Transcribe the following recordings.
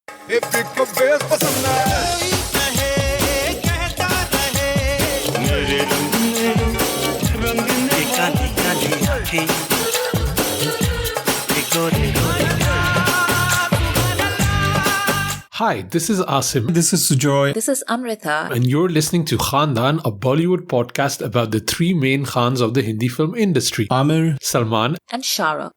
Hi, this is Asim. This is Sujoy. This is Amrita. And you're listening to Khandan, a Bollywood podcast about the three main Khans of the Hindi film industry. Amir, Salman, And Shara.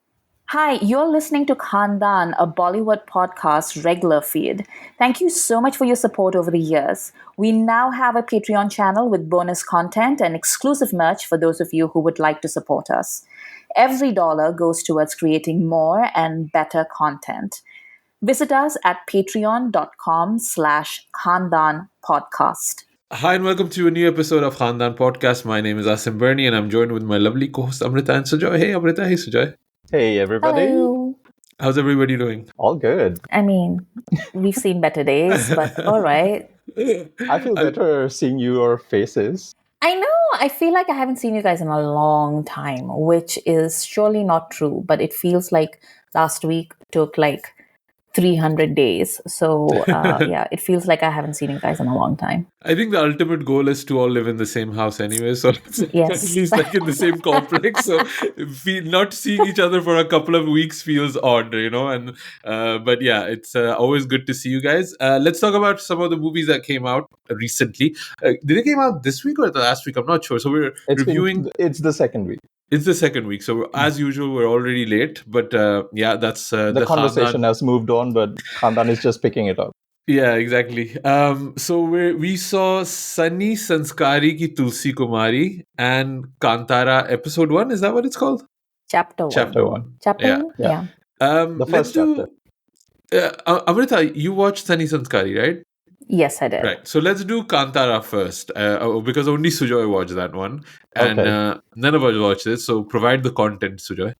Hi, you're listening to Khandan, a Bollywood podcast regular feed. Thank you so much for your support over the years. We now have a Patreon channel with bonus content and exclusive merch for those of you who would like to support us. Every dollar goes towards creating more and better content. Visit us at patreon.com/Khandan podcast. Hi and welcome to a new episode of Khandan Podcast. My name is Asim Bernie and I'm joined with my lovely co-host Amrita and Sujoy. Hey Amrita, hey Sujoy. Hey everybody. Hello. How's everybody doing? All good. I mean, we've seen better days, but all right. I feel better seeing your faces. I know. I feel like I haven't seen you guys in a long time, which is surely not true, but it feels like last week took like 300 days. So, yeah, it feels like I haven't seen you guys in a long time. I think the ultimate goal is to all live in the same house anyway, so Yes. at least like in the same complex. So not seeing each other for a couple of weeks feels odd, you know. And but yeah, it's always good to see you guys. Let's talk about some of the movies that came out recently. Did it came out this week or the last week? I'm not sure. So we're reviewing. It's the second week. It's the second week, so as usual, we're already late. But yeah, that's The conversation has moved on, but Khandan is just picking it up. Yeah, exactly. So we saw Sunny Sanskari ki Tulsi Kumari and Kantara episode 1. Is that what it's called? Chapter 1. Chapter 1. Chapter Yeah. 1? Yeah. The first chapter. Amrita, you watched Sunny Sanskari, right? Yes, I did. Right. So let's do Kantara first, because only Sujoy watched that one, and Okay. none of us watched it. So provide the content, Sujoy.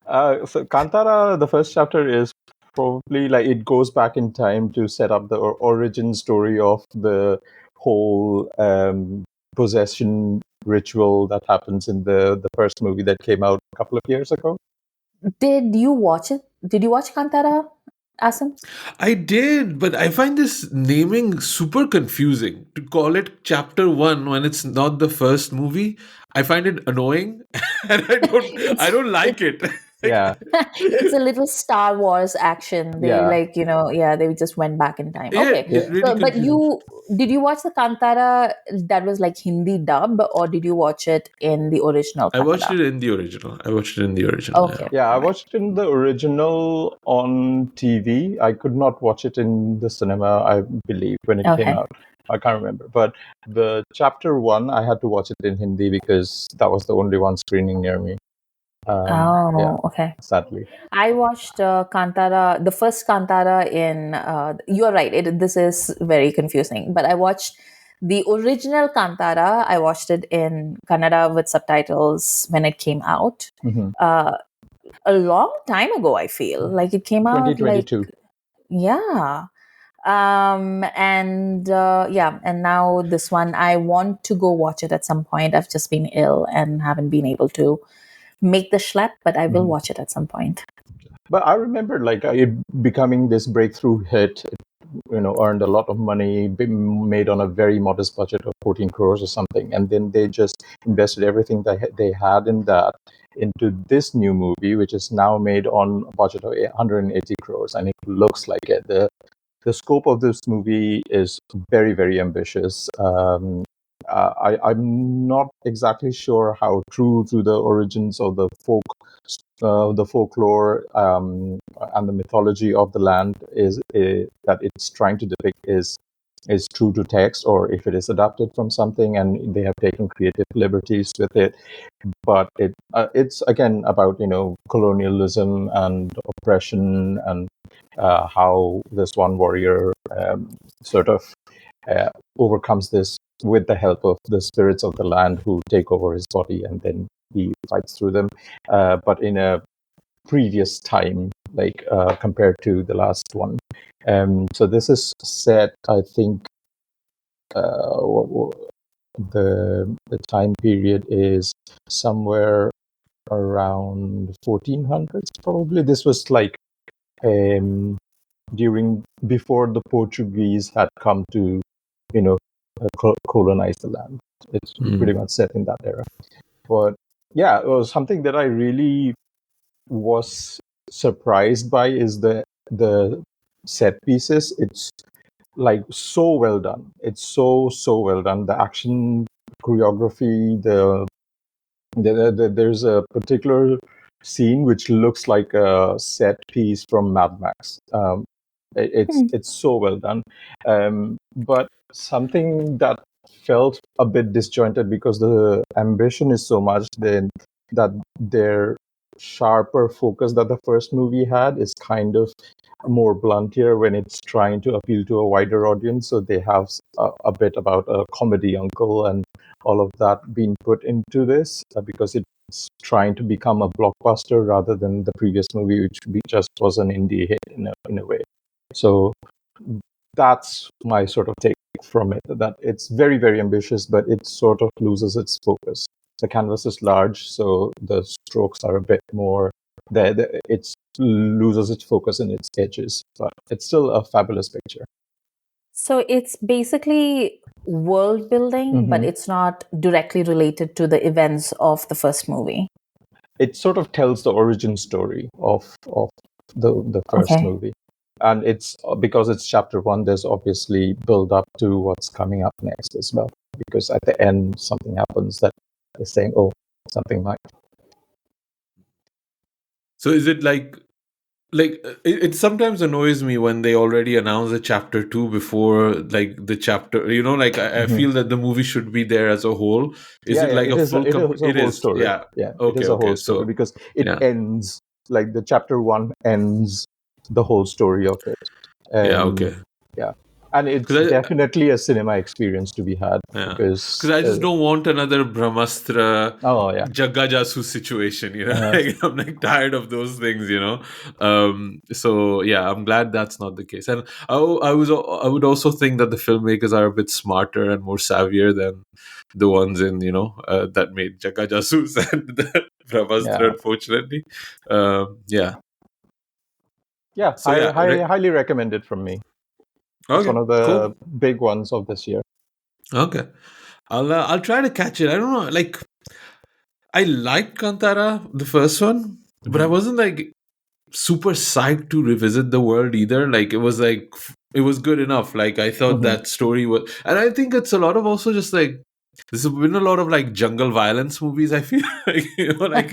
So Kantara, the first chapter is probably like it goes back in time to set up the origin story of the whole possession ritual that happens in the first movie that came out a couple of years ago. Did you watch it? Did you watch Kantara, Asim? I did, but I find this naming super confusing. To call it Chapter 1 when it's not the first movie, I find it annoying, and I don't like it. Yeah. It's a little Star Wars action. They Yeah. they just went back in time. Yeah, Okay. it's really So, but confusing. did you watch the Kantara that was like Hindi dub, or did you watch it in the original I watched Kannada? it in the original. Okay. Yeah, I watched in the original on TV. I could not watch it in the cinema, I believe, when it Okay. came out. I can't remember. But the chapter 1, I had to watch it in Hindi because that was the only one screening near me. Yeah, Okay. sadly. I watched Kantara, the first Kantara in. You are right. This is very confusing. But I watched the original Kantara. I watched it in Kannada with subtitles when it came out. Mhm. A long time ago. I feel like it came out like 2022. yeah. And now this one. I want to go watch it at some point. I've just been ill and haven't been able to make the schlep, but I will watch it at some point. But I remember like it becoming this breakthrough hit. It, earned a lot of money, made on a very modest budget of 14 crores or something. And then they just invested everything that they had in that into this new movie, which is now made on a budget of 180 crores. And it looks like it. The scope of this movie is very, very ambitious. I'm not exactly sure how true to the origins of the folklore and the mythology of the land is that it's trying to depict is true to text, or if it is adapted from something and they have taken creative liberties with it. But it's again about colonialism and oppression and how this one warrior sort of overcomes this with the help of the spirits of the land who take over his body, and then he fights through them, but in a previous time, like compared to the last one. So this is set, I think, the time period is somewhere around 1400s, probably. This was like before the Portuguese had come to, colonize the land. It's pretty much set in that era. But yeah, it was something that I really was surprised by is the set pieces. It's like so well done. It's so well done. The action choreography, there's a particular scene which looks like a set piece from Mad Max. It's so well done, but something that felt a bit disjointed because the ambition is so much then that their sharper focus that the first movie had is kind of more blunt here when it's trying to appeal to a wider audience. So they have a bit about a comedy uncle and all of that being put into this because it's trying to become a blockbuster rather than the previous movie, which just was an indie hit in a way. So that's my sort of take from it, that it's very, very ambitious, but it sort of loses its focus. The canvas is large, so the strokes are a bit more there. It loses its focus in its edges, but it's still a fabulous picture. So it's basically world building, but it's not directly related to the events of the first movie. It sort of tells the origin story of the first movie. And it's because it's chapter 1, there's obviously build up to what's coming up next as well. Because at the end, something happens that is saying, oh, something might. So is it like it sometimes annoys me when they already announce a chapter 2 before like the chapter, I feel that the movie should be there as a whole. Is it like it a is full it is a it whole is, story. yeah. It is a whole story because it ends like the chapter 1 ends the whole story of it. And it's definitely a cinema experience to be had. Because I just don't want another Brahmastra Jagga Jasu situation, I'm like tired of those things, so yeah, I'm glad that's not the case. And I would also think that the filmmakers are a bit smarter and more savvier than the ones in that made Jagga Jasus and Brahmastra, unfortunately. So highly recommended from me. It's one of the big ones of this year. Okay, I'll try to catch it. I don't know, like I liked Kantara, the first one, but I wasn't like super psyched to revisit the world either. Like it was good enough. Like I thought that story was, and I think it's a lot of also just like there's been a lot of like jungle violence movies. I feel like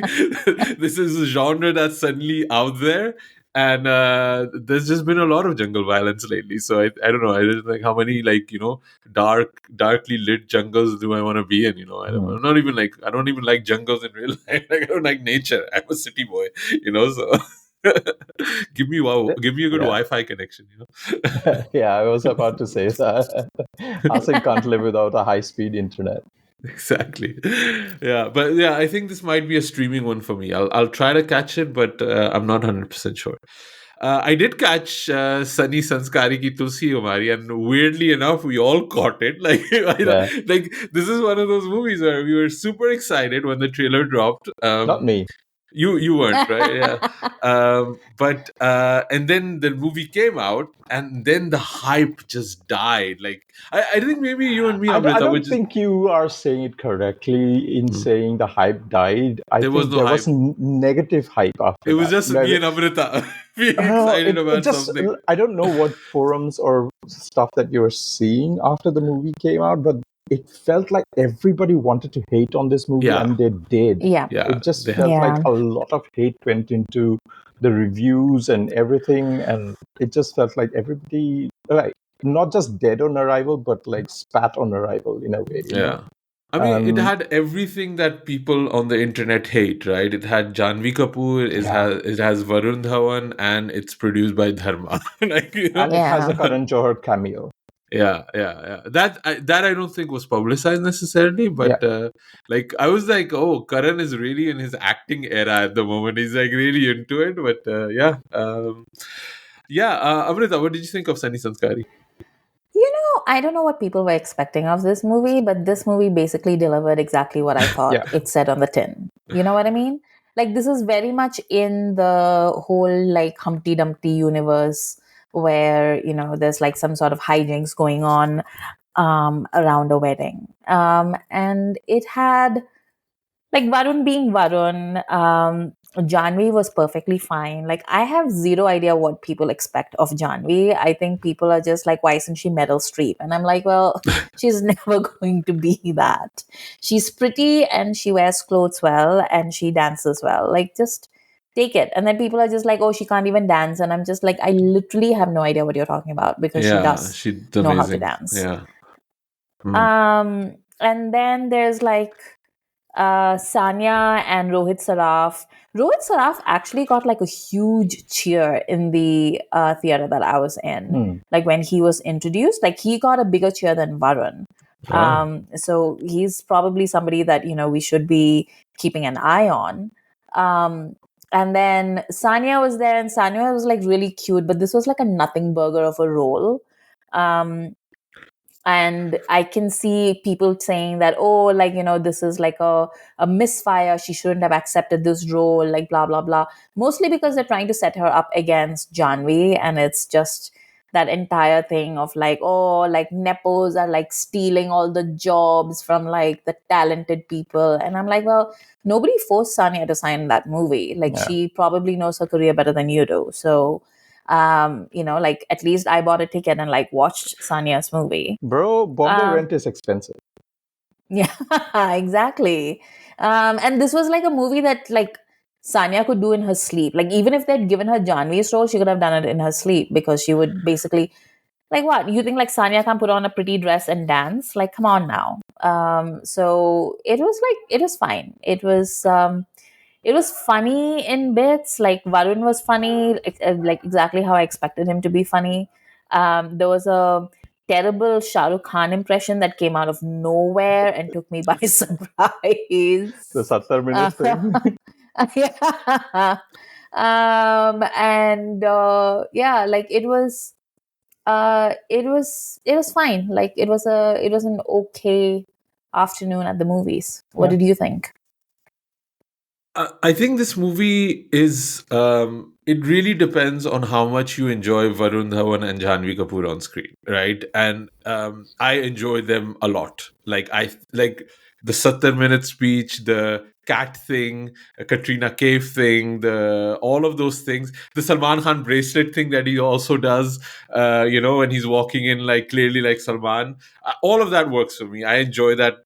this is a genre that's suddenly out there, and there's just been a lot of jungle violence lately. So I don't know. I just like how many like darkly lit jungles do I want to be in? I'm not even like I don't even like jungles in real life. Like I don't like nature. I'm a city boy. So. give me a good Wi-Fi connection. Yeah, I was about to say that. Asim can't live without a high-speed internet. Exactly. Yeah, but yeah, I think this might be a streaming one for me. I'll try to catch it, but I'm not 100% sure. I did catch Sunny Sanskari ki Tulsi Kumari, and weirdly enough, we all caught it. Like, like this is one of those movies where we were super excited when the trailer dropped. Not me. You weren't, right? Yeah. But and then the movie came out, and then the hype just died. Like I think maybe you and me, Amrita, I don't think you are saying it correctly in saying the hype died. I think there was negative hype after it was that. just me and Amrita being excited about something. I don't know what forums or stuff that you're seeing after the movie came out, but it felt like everybody wanted to hate on this movie, and they did. It just felt like a lot of hate went into the reviews and everything, and it just felt like everybody, like, not just dead on arrival, but like spat on arrival in a way. You know? I mean, it had everything that people on the internet hate, right? It had Jhanvi Kapoor, it has Varun Dhawan, and it's produced by Dharma. And it has a Karan Johar cameo. Yeah. That I don't think was publicized necessarily, but like I was like, oh, Karan is really in his acting era at the moment. He's like really into it. But Amrita, what did you think of Sunny Sanskari? I don't know what people were expecting of this movie, but this movie basically delivered exactly what I thought it said on the tin. You know what I mean? Like, this is very much in the whole like Humpty Dumpty universe where there's like some sort of hijinks going on around a wedding. And it had like Varun being Varun. Jhanvi was perfectly fine. Like, I have zero idea what people expect of Jhanvi. I think people are just like, why isn't she Meryl Streep? And I'm like, well, she's never going to be that. She's pretty and she wears clothes well and she dances well. Like, just take it. And then people are just like, oh, she can't even dance. And I'm just like, I literally have no idea what you're talking about, because she Yeah, does she's know how to amazing. dance. Yeah. Mm. And then there's like Sanya and Rohit Saraf. Rohit Saraf actually got like a huge cheer in the theater that I was in. Like, when he was introduced, like, he got a bigger cheer than Varun. So he's probably somebody that we should be keeping an eye on. And then Sanya was there, and Sanya was like really cute, but this was like a nothing burger of a role. And I can see people saying that, oh, like, this is like a misfire, she shouldn't have accepted this role, like, blah blah blah, mostly because they're trying to set her up against Jhanvi. And it's just that entire thing of like, oh, like nepos are like stealing all the jobs from like the talented people. And I'm like, well, nobody forced Sanya to sign that movie. Like, she probably knows her career better than you do. So like, at least I bought a ticket and like watched Sanya's movie. Bro, Bombay rent is expensive. Yeah, exactly. And this was like a movie that like Sanya could do in her sleep. Like, even if they'd given her Janvi's role, she could have done it in her sleep, because she would basically, like, what? You think like Sanya can put on a pretty dress and dance? Like, come on now. So it was fine. It was funny in bits. Like, Varun was funny, like exactly how I expected him to be funny. There was a terrible Shah Rukh Khan impression that came out of nowhere and took me by surprise. The 70 minutes thing. Yeah. And yeah, like, it was fine. Like, it was an okay afternoon at the movies. What Yeah. did you think? I think this movie is. It really depends on how much you enjoy Varun Dhawan and Jhanvi Kapoor on screen, right? And I enjoy them a lot. Like, I like the 70 minute speech, the cat thing, Katrina Kaif thing, the all of those things, the Salman Khan bracelet thing that he also does. When he's walking in, like, clearly like Salman. All of that works for me. I enjoy that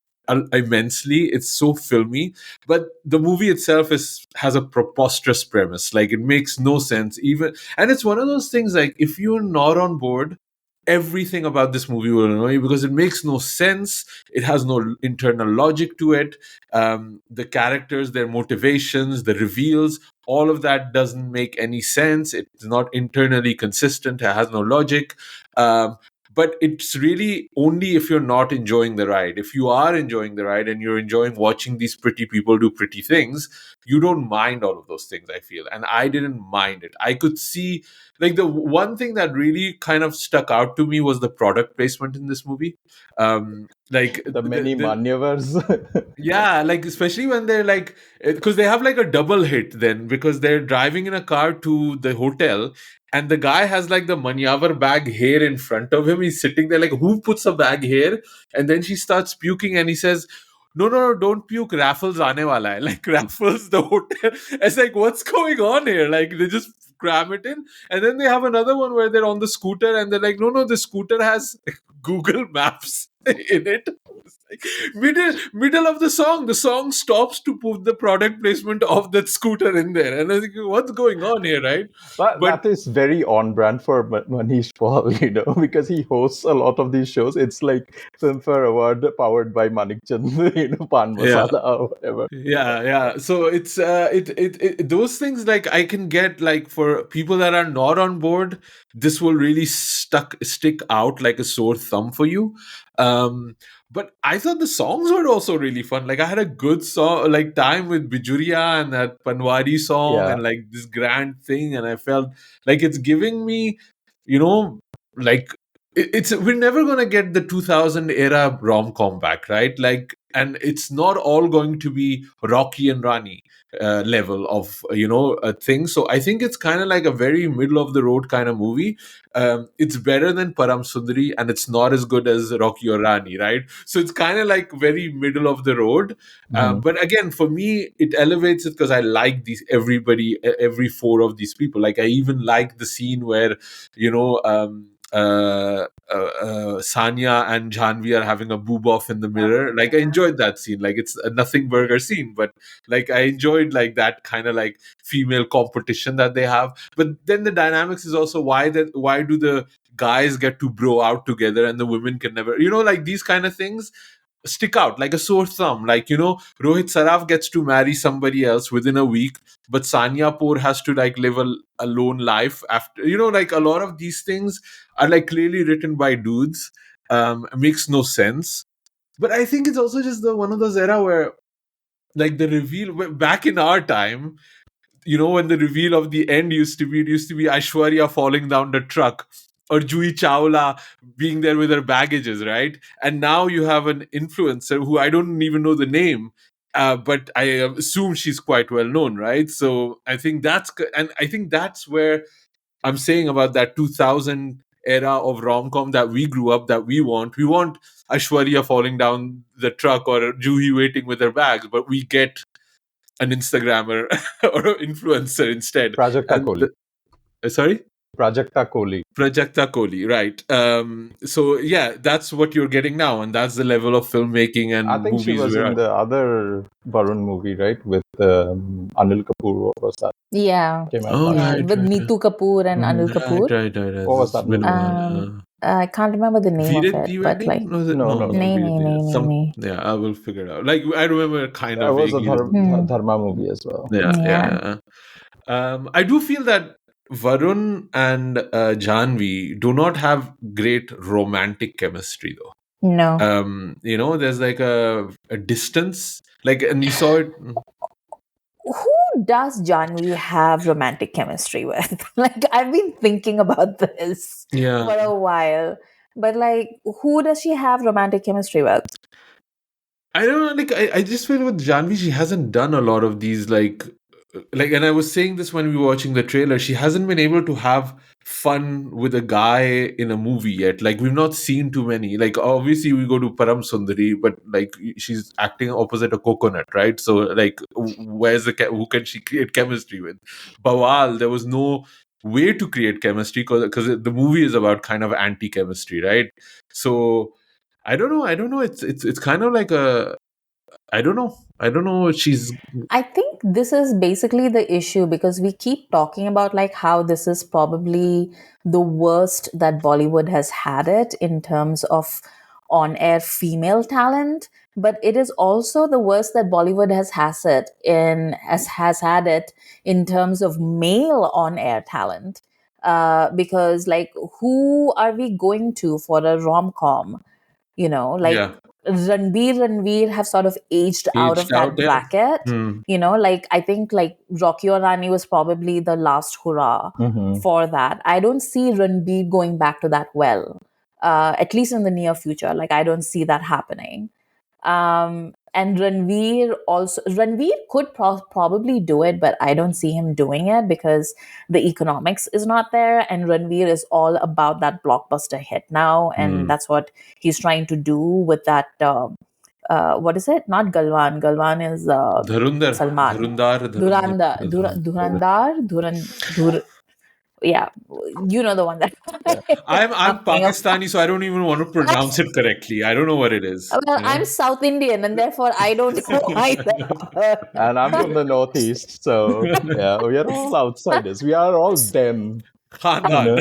immensely. It's so filmy, but the movie itself has a preposterous premise. Like, it makes no sense even, and it's one of those things, like, if you're not on board, everything about this movie will annoy you, because it makes no sense. It has no internal logic to it. The characters, their motivations, the reveals, all of that doesn't make any sense. It's not internally consistent. It has no logic. But it's really only if you're not enjoying the ride. If you are enjoying the ride and you're enjoying watching these pretty people do pretty things, you don't mind all of those things, I feel. And I didn't mind it. I could see, like, the one thing that really kind of stuck out to me was the product placement in this movie. Like, The many manyavas. yeah, like, especially when they're like, because they have like a double hit then, because they're driving in a car to the hotel, and the guy has like the manyavar bag here in front of him. He's sitting there like, who puts a bag here? And then she starts puking, and he says, no, no, no, don't puke. Raffles aane wala hai. Like, Raffles, the hotel. It's like, what's going on here? Like, they just cram it in. And then they have another one where they're on the scooter, and they're like, no, no, the scooter has Google Maps in it. It's like, middle of the song stops to put the product placement of that scooter in there, and I think, what's going on here, right? But That is very on brand for Manish Paul, because he hosts a lot of these shows. It's like Filmfare Award powered by Manik Chand, Pan yeah, Masala or whatever. yeah. So it's those things, like, I can get, like, for people that are not on board, this will really stick out like a sore thumb for you. But I thought the songs were also really fun. Like, I had a good song, like, time with Bijuria and that Panwari song, Yeah. and like this grand thing, and I felt like it's giving me, you know, like, it's we're never going to get the 2000 era rom-com back, right? Like, and it's not all going to be Rocky and Rani level of a thing. So I think it's kind of like a very middle of the road kind of movie. It's better than Param Sundari, and it's not as good as Rocky or Rani, right? So it's kind of like very middle of the road. Mhm. But again, for me, it elevates it because I like every four of these people. Like, I even like the scene where you know Sanya and Jhanvi are having a boob off in the mirror. Like, I enjoyed that scene. Like, it's a nothing burger scene, but like I enjoyed like that kind of like female competition that they have. But then the dynamics is also why do the guys get to bro out together and the women can never, like these kind of things stick out like a sore thumb. Like, Rohit Saraf gets to marry somebody else within a week, but Sanya Poor has to like live a lone life after. Like a lot of these things are like clearly written by dudes. It makes no sense. But I think it's also just the one of those era where like the reveal back in our time, when the reveal of the end it used to be Aishwarya falling down the truck or Jui Chawla being there with her baggages, right? And now you have an influencer who I don't even know the name, but I assume she's quite well known, right? So I think that's where I'm saying about that 2000 era of rom-com that we grew up, that we want Aishwarya falling down the truck or Juhi waiting with her bags, but we get an Instagrammer or an influencer instead. Prajakta And Kohli. sorry, Prajakta Kohli. Prajakta Kohli, right? So yeah, that's what you're getting now, and that's the level of filmmaking and I think she movies was we're in at. the other Varun movie, right? With Anil Kapoor. What was that? Yeah. Came out Oh, last Yeah. year. right, With right, Neetu Kapoor and Mhm. Anil Kapoor. right. What was It's that been a movie? while. I can't remember the name of Veered it, but like, Wedding? Was it? No, No, no, not no. nay, Veered nay, nay, nay, Some, nay. yeah, I will figure it out. Like, I remember kind It of was a vaguely. Dharma movie as well. Yeah, Yeah. yeah. I do feel that Varun and Jhanvi do not have great romantic chemistry, though. No. There's like a distance, like, and you saw it. Who does Jhanvi have romantic chemistry with? Like, I've been thinking about this Yeah, for a while. But like, who does she have romantic chemistry with? I don't know. Like, I just feel with Janvi, she hasn't done a lot of these and I was saying this when we were watching the trailer. She hasn't been able to have fun with a guy in a movie yet. Like, we've not seen too many. Like, obviously we go to Param Sundari, but like she's acting opposite a coconut, right? So like, who can she create chemistry with? Bawal, there was no way to create chemistry because the movie is about kind of anti-chemistry, right? So I don't know. It's kind of like a I don't know. I don't know. She's I think this is basically the issue because we keep talking about like how this is probably the worst that Bollywood has had it in terms of on-air female talent, but it is also the worst that Bollywood has had it in terms of male on-air talent. Because like who are we going to for a rom-com? Like yeah, Ranveer have sort of aged out of aged out that there. bracket. Hmm. Like I think like Rocky or Rani was probably the last hurrah Mm-hmm. for that. I don't see Ranveer going back to that well, at least in the near future. Like I don't see that happening. And Ranveer could probably do it, but I don't see him doing it because the economics is not there. And Ranveer is all about that blockbuster hit now. And Hmm. that's what he's trying to do with that. What is it? Not Galwan. Galwan is Dharundar, Salman. Dharundar, Dharundar, Yeah, you know the one that Yeah. I'm I'm talking about. Pakistani, so I don't even want to pronounce it correctly. I don't know what it is. Well, I'm South Indian, and therefore I don't know either. And I'm from the Northeast, so yeah, we are all outsiders. We are all them, you Khandan. know.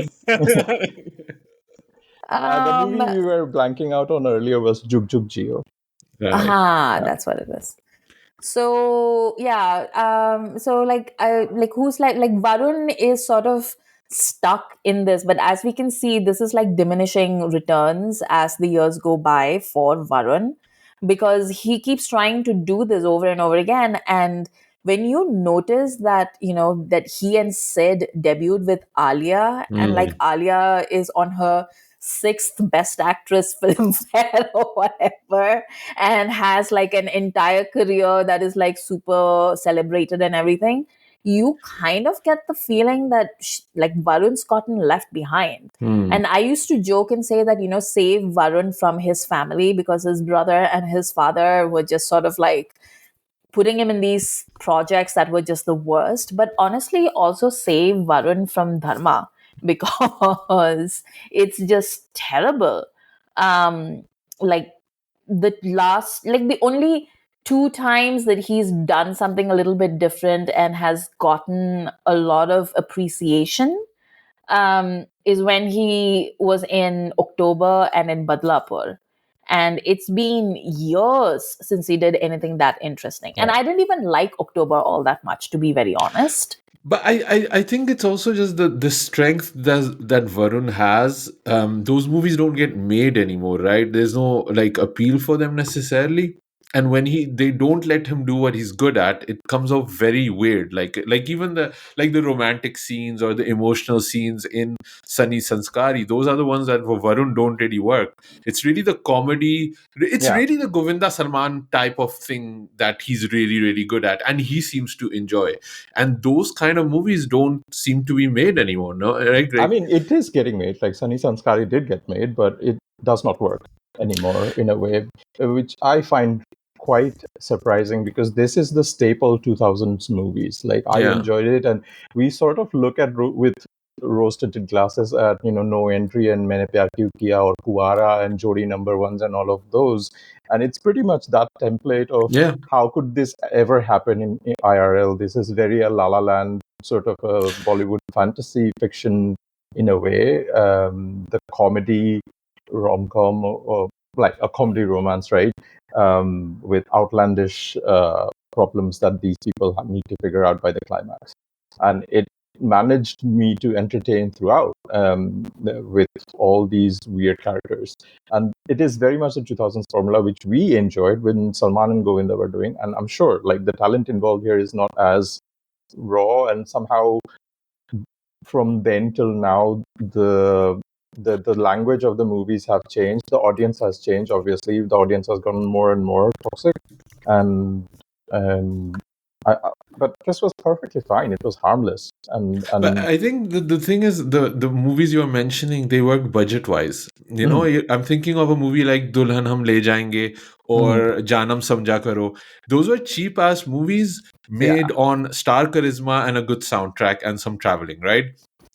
The um, movie we were blanking out on earlier was Jug Jug Jio. Right. aha, Yeah. that's what it is. So yeah, so like who's like Varun is sort of stuck in this, but as we can see, this is like diminishing returns as the years go by for Varun because he keeps trying to do this over and over again. And when you notice that that he and Sid debuted with Alia, and like Hmm. Alia is on her sixth best actress filmfare or whatever, and has like an entire career that is like super celebrated and everything, you kind of get the feeling that like Varun's gotten left behind. And I used to joke and say that, save Varun from his family, because his brother and his father were just sort of like putting him in these projects that were just the worst. But honestly, also save Varun from Dharma, because it's just terrible. Like the only two times that he's done something a little bit different and has gotten a lot of appreciation is when he was in October and in Badlapur. And it's been years since he did anything that interesting. And Yeah. I didn't even like October all that much, to be very honest. But I think it's also just the strength that Varun has. Those movies don't get made anymore, right? There's no like appeal for them necessarily. And when they don't let him do what he's good at, it comes out very weird. Like even the romantic scenes or the emotional scenes in Sunny Sanskari, those are the ones that for Varun don't really work. It's really the comedy. It's Yeah. really the Govinda Salman type of thing that he's really really good at, and he seems to enjoy. And those kind of movies don't seem to be made anymore, no? I mean, it is getting made. Like Sunny Sanskari did get made, but it does not work anymore in a way, which I find quite surprising, because this is the staple 2000s movies. Like I Yeah. enjoyed it, and we sort of look at with rose-tinted glasses at No Entry and Maine Pyar Kyun Kiya or Kuara and Jodi Number Ones and all of those, and it's pretty much that template of Yeah. how could this ever happen in IRL. This is very a La La Land sort of a Bollywood fantasy fiction in a way. The comedy rom-com, or like a comedy romance, right? With outlandish problems that these people need to figure out by the climax. And it managed me to entertain throughout, with all these weird characters. And it is very much the 2000s formula, which we enjoyed when Salman and Govinda were doing. And I'm sure like the talent involved here is not as raw, and somehow from then till now the language of the movies have changed. The audience has changed. Obviously, the audience has gotten more and more toxic, and and but this was perfectly fine. It was harmless, But and I think the thing is, the movies you're mentioning, they work budget wise. I'm thinking of a movie like Dulhan Hum Le Jayenge or Janam Samjha Karo. Those were cheap ass movies yeah, made on star charisma and a good soundtrack and some traveling, right?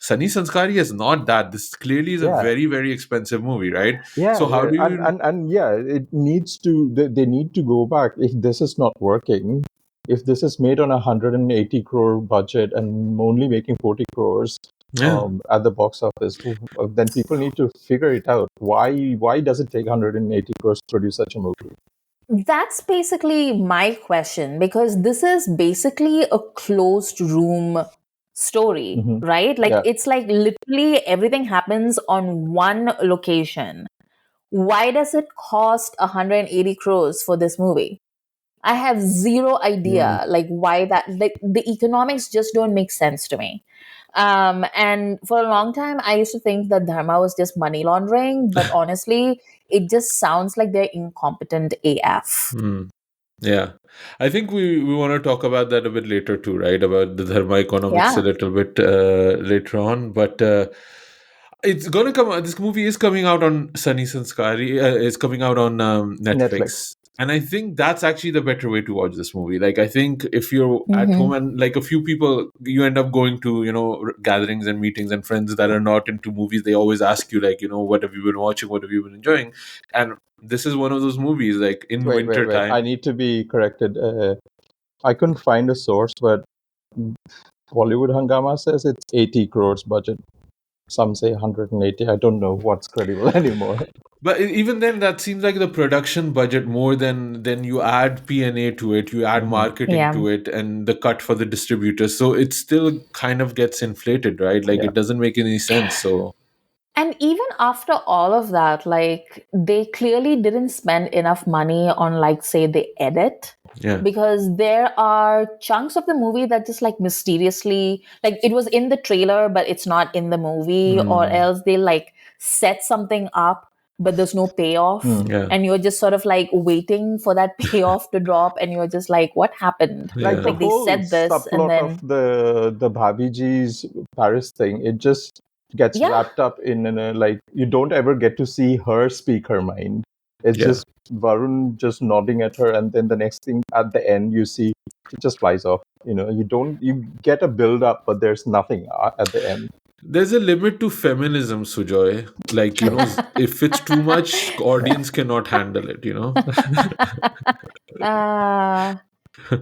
Sunny Sanskari is not that. This clearly is a yeah. very, very expensive movie, right? Yeah, So how yeah, do and, you? and and yeah, it needs to. They need to go back. If this is not working, if this is made on 180 crore budget and only making 40 crores Yeah. at the box office, then people need to figure it out. Why does it take 180 crores to produce such a movie? That's basically my question, because this is basically a closed room story, Hmm. right? Like Yeah, it's like literally everything happens on one location. Why does it cost 180 crores for this movie? I have zero idea like why that, like the economics just don't make sense to me. And for a long time I used to think that Dharma was just money laundering, but honestly it just sounds like they're incompetent AF. Hmm. Yeah, I think we want to talk about that a bit later too, right? About the Dharma economics a Yeah. little bit later on, but it's gonna come out. This movie is coming out on Sunny Sanskari. It's coming out on Netflix. Netflix, and I think that's actually the better way to watch this movie. Like, I think if you're at home Hmm. and like a few people, you end up going to gatherings and meetings and friends that are not into movies. They always ask you like, what have you been watching? What have you been enjoying? And this is one of those movies like in winter Wait. I time. need to be corrected. I couldn't find a source, but Bollywood Hangama says it's 80 crores budget. Some say 180. I don't know what's credible anymore. But even then, that seems like the production budget more than you add P&A to it, you add Hmm. marketing Yeah. to it, and the cut for the distributors. So it still kind of gets inflated, right? Like Yeah. it doesn't make any sense. So And even after all of that, like they clearly didn't spend enough money on, like, say, the edit. yeah, Because there are chunks of the movie that just like mysteriously, like it was in the trailer, but it's not in the movie, or Hmm. else they like set something up, but there's no payoff. Hmm. Yeah. And you're just sort of like waiting for that payoff to drop, and you're just like, what happened? Like the Yeah. Like they whole said this, and subplot of then the Bhabiji's Paris thing, it just gets yeah, wrapped up in a, like, you don't ever get to see her speak her mind. It's Yeah. just Varun just nodding at her, and then the next thing at the end you see she just flies off. You get a build up, but there's nothing at the end. There's a limit to feminism, Sujoy. Like, if it's too much, audience cannot handle it. uh,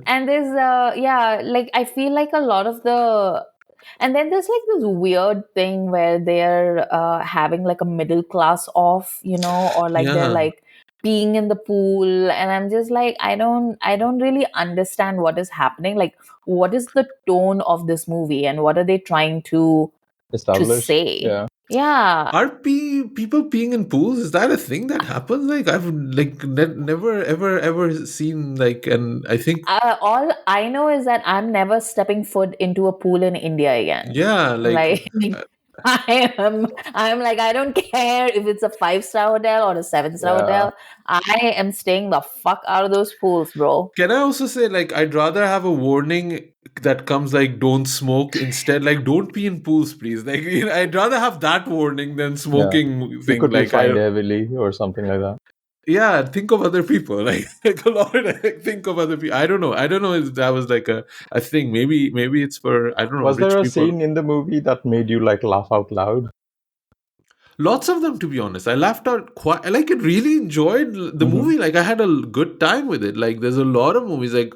and there's yeah, like I feel like a lot of the, and then there's like this weird thing where they're having like a middle class off, or like they're Yeah. like peeing in the pool, and I'm just like, I don't really understand what is happening. Like, what is the tone of this movie, and what are they trying to Established. say? Yeah. Yeah. Are people peeing in pools? Is that a thing that happens? Like, I've like never ever seen, like, and I think, All I know is that I'm never stepping foot into a pool in India again. yeah, like, Like I'm like, I don't care if it's a 5-star hotel or a 7-star Yeah. hotel. I am staying the fuck out of those pools, bro. can I also say, like, I'd rather have a warning that comes like, don't smoke, instead, like, don't pee in pools, please. Like, I'd rather have that warning than Yeah. smoking You thing. could be Like, I fined heavily or something like that. yeah, think of other people. Like a lot. Like, think of other people. I don't know if that was like a thing. Maybe it's for, I don't know, Was there rich a people. scene in the movie that made you like laugh out loud? Lots of them, to be honest. I laughed out quite. Like, it really enjoyed the Mm-hmm. movie. Like, I had a good time with it. Like, there's a lot of movies. Like,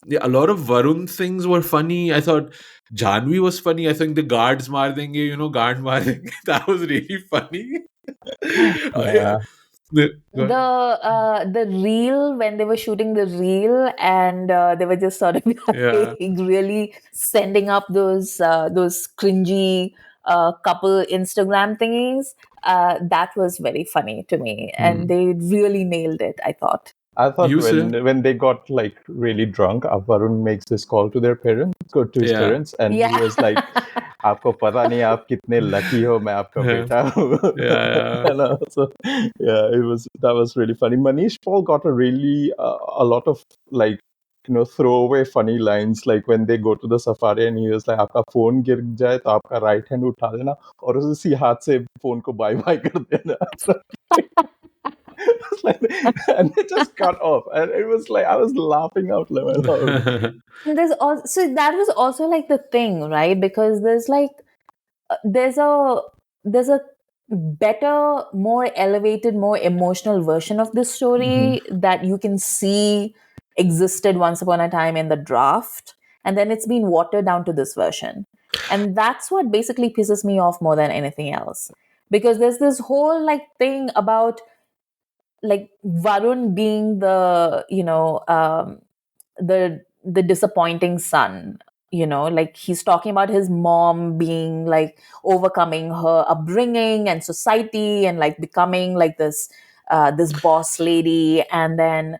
yeah, a lot of Varun things were funny. I thought Jhanvi was funny. I think the guards maar denge, guard maar denge. That was really funny. Yeah. Yeah. Go ahead. The reel, when they were shooting the reel, and they were just sort of Yeah. like really sending up those cringy couple Instagram thingies. That was very funny to me, and Hmm. they really nailed it, I thought. I thought You say? when they got like really drunk, Varun makes this call to his Yeah. parents, and he Yeah. was like, "आपको पता नहीं आप कितने lucky हो, मैं आपका Yeah. बेटा हूँ." Yeah. And also, yeah, that was really funny. Manish Paul got a lot of like throwaway funny lines, like when they go to the safari and he was like, "आपका phone गिर जाए तो आपका right hand उठा लेना और उसी हाथ से phone को bye bye कर देना." Like, and it just cut off, and it was like I was laughing out loud. There's also, so that was also like the thing, right? Because there's like there's a better, more elevated, more emotional version of this Mhm. story that you can see existed once upon a time in the draft, and then it's been watered down to this version. And that's what basically pisses me off more than anything else. Because there's this whole like thing about like Varun being the disappointing son. Like he's talking about his mom being like overcoming her upbringing and society and like becoming like this boss lady. And then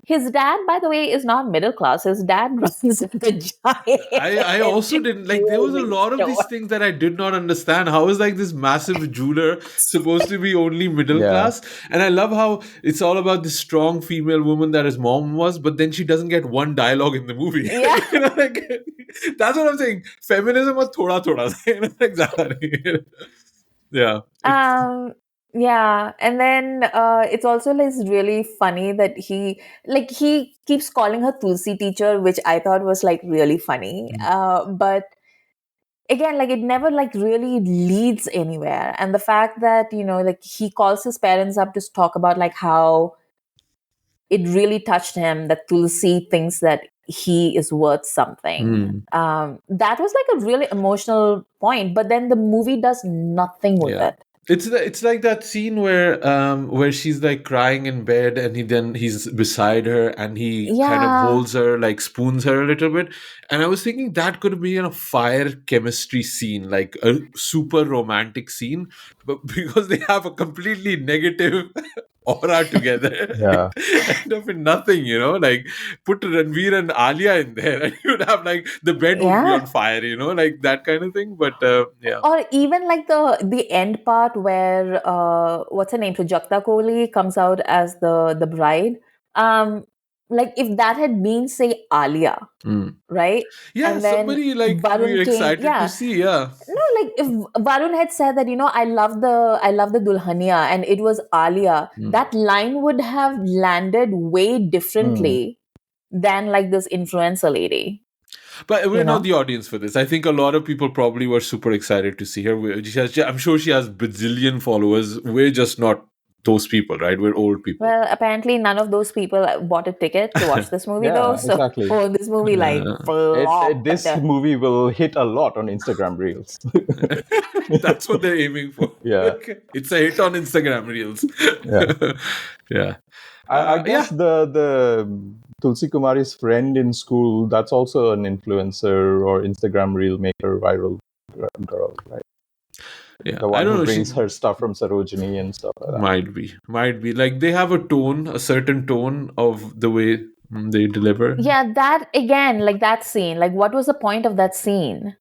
his dad, by the way, is not middle class. His dad runs the I giant also didn't like, there was a jewelry lot of these store. things that I did not understand. How is like this massive jeweler supposed to be only middle Yeah, class? And I love how it's all about this strong female woman that his mom was, but then she doesn't get one dialogue in the movie. Yeah. Like, that's what I'm saying. Feminism was thoda thoda. Exactly. Yeah. It's Yeah, and then it's also like really funny that he keeps calling her Tulsi teacher, which I thought was like really funny. But again, like it never like really leads anywhere. And the fact that like he calls his parents up to talk about like how it really touched him that Tulsi thinks that he is worth something. Hmm. That was like a really emotional point, but then the movie does nothing with Yeah. it. It's like that scene where she's like crying in bed, and he's beside her, and he kind of Yeah. holds her, like spoons her a little bit. And I was thinking that could be a fire chemistry scene, like a super romantic scene, but because they have a completely negative aura together. Yeah. End up in nothing, like put Ranveer and Alia in there and you'd have like the bed would be Yeah. on fire, like that kind of thing. But yeah. Or even like the end part where what's her name? Sujakta Kohli comes out as the bride. Um, like if that had been say Alia, Mm. right? Yeah, And then somebody like we're Varun came, excited to yeah. see, yeah. No, like if Varun had said that, I love the Dulhania and it was Alia, Mm. that line would have landed way Mm. differently than like this influencer lady, But we're you not know? the audience for this. I think a lot of people probably were super excited to see her. I'm sure she has bazillion followers. We're just not those people, right? We're old people. Well, apparently none of those people bought a ticket to watch this movie though. Yeah, So exactly. this movie like Yeah. flopped. This movie will hit a lot on Instagram Reels. That's what they're aiming for. Yeah. It's a hit on Instagram Reels. Yeah. Yeah. I guess Yeah. the Tulsi Kumari's friend in school, that's also an influencer or Instagram reel maker, viral girl, right? Yeah. The I one don't who know. brings her stuff from Sarojini and stuff like that. Might be. Like they have a certain tone of the way they deliver. Yeah, that again, like that scene. Like, what was the point of that scene?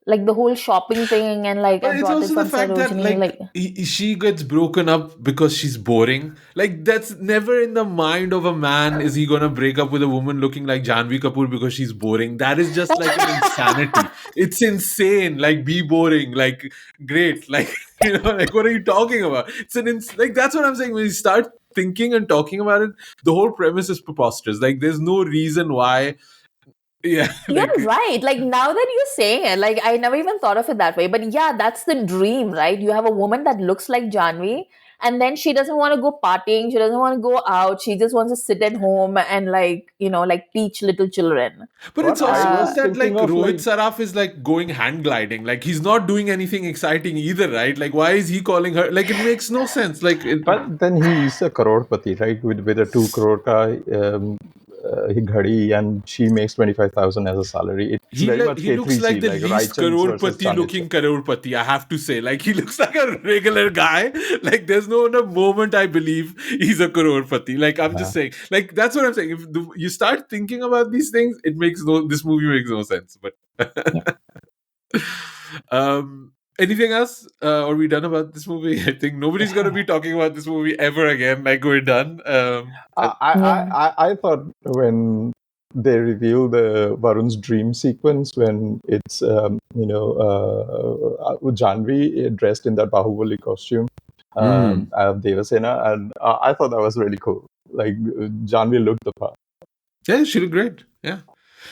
Like the whole shopping thing, and like I But it's brought it also the from fact that Sarojini. like Like, she gets broken up because she's boring. Like that's never in the mind of a man. Is he gonna break up with a woman looking like Jhanvi Kapoor because she's boring? That is just like an insanity. It's insane. Like be boring. Like great. Like like what are you talking about? It's like that's what I'm saying. When you start thinking and talking about it, the whole premise is preposterous. Like there's no reason why. Yeah, you're like right. Like now that you're saying it, like I never even thought of it that way. But yeah, that's the dream, right? You have a woman that looks like Janvi, and then she doesn't want to go partying. She doesn't want to go out. She just wants to sit at home and like teach little children. But it's What I also not was that thinking like of, Rohit like, Saraf is like going hang gliding. Like he's not doing anything exciting either, right? Like why is he calling her? Like it makes no sense. Like but then he's a crorepati, right? With a 2 crore ka ghadi, and she makes 25,000 as a salary. It's very much he looks like K3C, the like least Raichans versus crorepati Chanitya. looking crorepati. I have to say, like he looks like a regular guy. Like there's no moment I believe he's a crorepati. Like I'm just saying, like that's what I'm saying. If you start thinking about these things, this movie makes no sense. But anything else? Are we done about this movie? I think nobody's gonna be talking about this movie ever again. Like we're done. Yeah. I thought when they reveal the Varun's dream sequence, when it's Janvi dressed in that Bahubali costume of Devasena, and I thought that was really cool. Like Janvi looked the part. Yeah, she looked great. Yeah.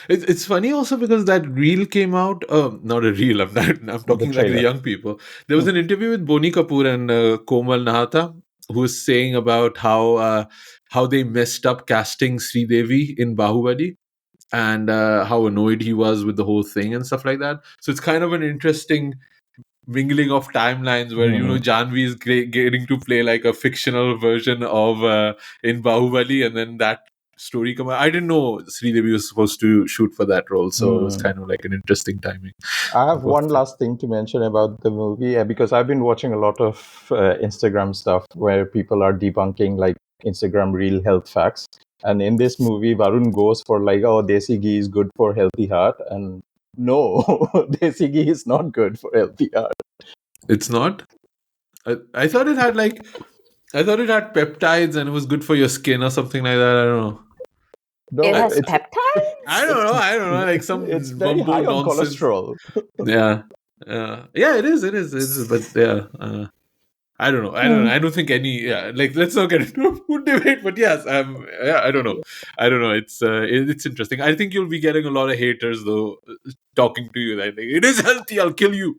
It's funny also because that reel came out. Not a reel. I'm The talking like the trailer. young people. There was an interview with Boni Kapoor and Komal Nahata, who was saying about how they messed up casting Sri Devi in Bahubali and how annoyed he was with the whole thing and stuff like that. So it's kind of an interesting mingling of timelines where Janvi is getting to play like a fictional version of in Bahubali, and then that story come out. I didn't know Sridevi was supposed to shoot for that role, so it was kind of like an interesting timing. I have of both one last thing to mention about the movie because I've been watching a lot of Instagram stuff where people are debunking like Instagram real health facts. And in this movie, Varun goes for like, oh, desi ghee is good for healthy heart. And no, desi ghee is not good for healthy heart. It's not. I thought it had peptides and it was good for your skin or something like that. I don't know. It No, has peptides. I don't know. Like it's some very bumble high on nonsense. cholesterol. Yeah. Yeah, it is. But yeah. I don't know. I don't think any. Yeah, like let's not get into a food debate. But yes, yeah, I don't know. It's interesting. I think you'll be getting a lot of haters though, talking to you. I think it is healthy. I'll kill you.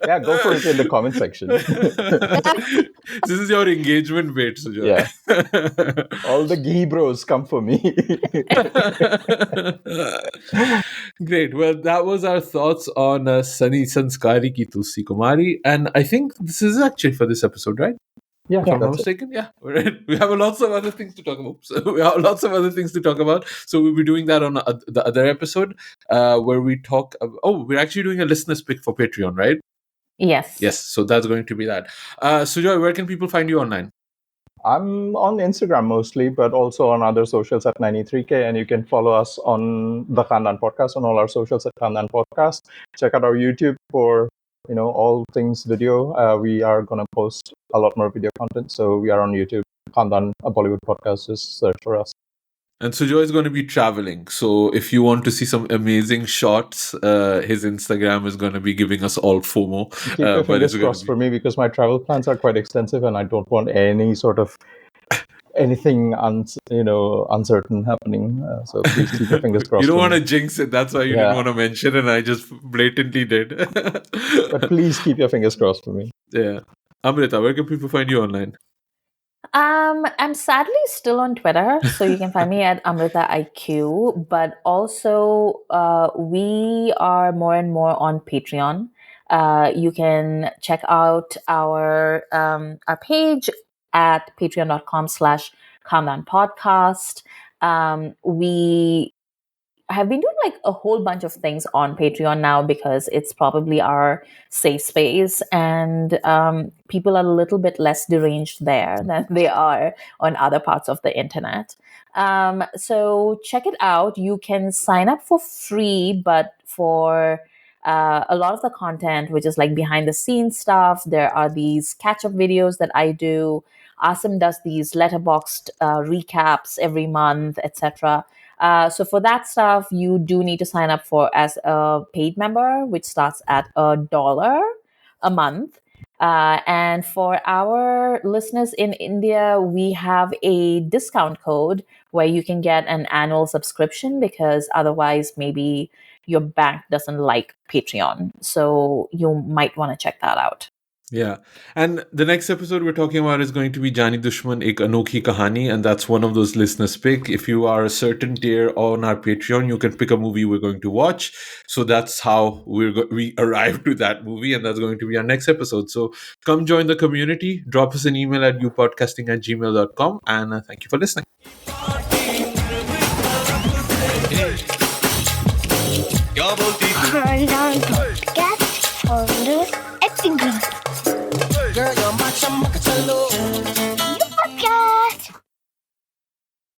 Yeah, go for it in the comment section. This is your engagement bait, Sujoy. Yeah. All the ghee bros come for me. Great. Well, that was our thoughts on Sunny Sanskari ki Tulsi Kumari. And I think this is actually for this episode, right? Yeah, If I'm not that's it. mistaken, yeah. We have lots of other things to talk about. So we'll be doing that on the other episode where we talk. We're actually doing a listener's pick for Patreon, right? Yes. Yes. So that's going to be that. Sujoy, where can people find you online? I'm on Instagram mostly, but also on other socials at 93K. And you can follow us on the Khandan Podcast on all our socials at Khandan Podcast. Check out our YouTube for all things video. We are going to post a lot more video content. So we are on YouTube, Khandan, a Bollywood podcast. Just search for us. And Sujoy is going to be traveling. So if you want to see some amazing shots, his Instagram is going to be giving us all FOMO. Keep your But it's fingers going to crossed be... for me because my travel plans are quite extensive and I don't want any sort of anything uncertain happening. So please keep your fingers crossed. You don't for want to me. jinx it. That's why you didn't want to mention it. And I just blatantly did. But please keep your fingers crossed for me. Yeah. Amrita, where can people find you online? I'm sadly still on Twitter, so you can find me at Amrita IQ. But also, we are more and more on Patreon. You can check out our page at patreon.com/Khandan Podcast. We have been doing like a whole bunch of things on Patreon now because it's probably our safe space, and people are a little bit less deranged there than they are on other parts of the internet. So check it out. You can sign up for free, but for a lot of the content, which is like behind the scenes stuff, there are these catch up videos that I do. Asim does these letterboxed recaps every month, etc. So for that stuff, you do need to sign up for as a paid member, which starts at $1 a month. And for our listeners in India, we have a discount code where you can get an annual subscription because otherwise maybe your bank doesn't like Patreon. So you might want to check that out. Yeah. And the next episode we're talking about is going to be Jani Dushman Ek Anokhi Kahani, and that's one of those listeners pick. If you are a certain tier on our Patreon, you can pick a movie we're going to watch. So that's how we arrive to that movie, and that's going to be our next episode. So come join the community. Drop us an email at youpodcasting@gmail.com, and thank you for listening. Khandan podcast for